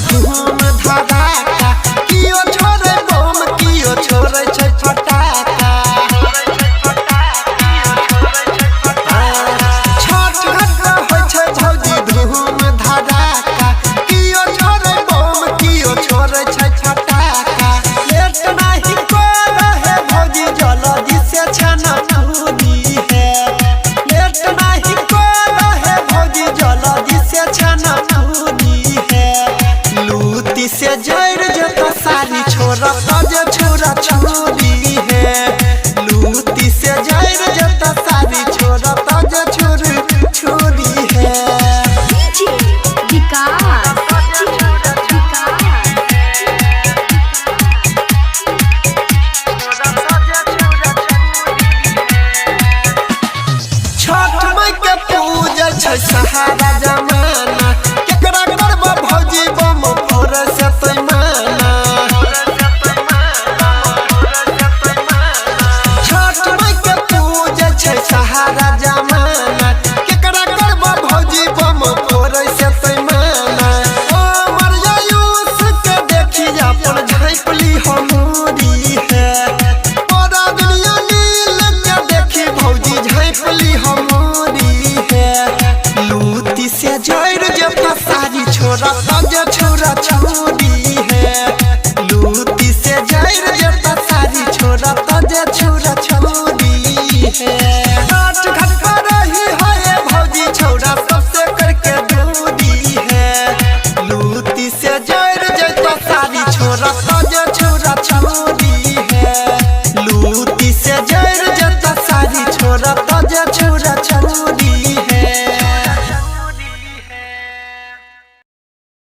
धूम धड़ाका कियो छोड़े बम कियो छोड़े छै फटाका। छठ घाट पर होइ छै भौजी धूम धड़ाका कियो छोड़े बम कियो छोड़े छै फटाका। लेट नाही करे है भौजी जल्दी से छना पूरी है। लेट नाही करे है भौजी जल्दी से छना पूरी है। लूटी से जड़ जता सारी छोरा ताजे छोरा छोरी है। लूटी से जड़ जता सारी छोरा ताजे छोरी छोरी है। छठ माई के पूजा छै सहारा जमाना केकरा करबा भौजी बम फोड़े से पैमाना। छठ माई के पूजा छै सहारा जमाना केकरा करबा भौजी बम फोड़े से पैमाना। ओ मरियायूस के देखी अपन झाँपली हमूरी है। पूरा दुनिया नील के देखी भौजी झाँपली हमूरी है। लूटी से जड़ जता सारी छोरा ताजे छोरा छोरी है। लूटी से जड़ जता सारी छोरा ताजे छोरा छोरी है। घाट घाट पर रही है भौजी छोरा सबसे करके दूरी है। लूटी से जड़ जता सारी छोरा ताजे छोरा छोरी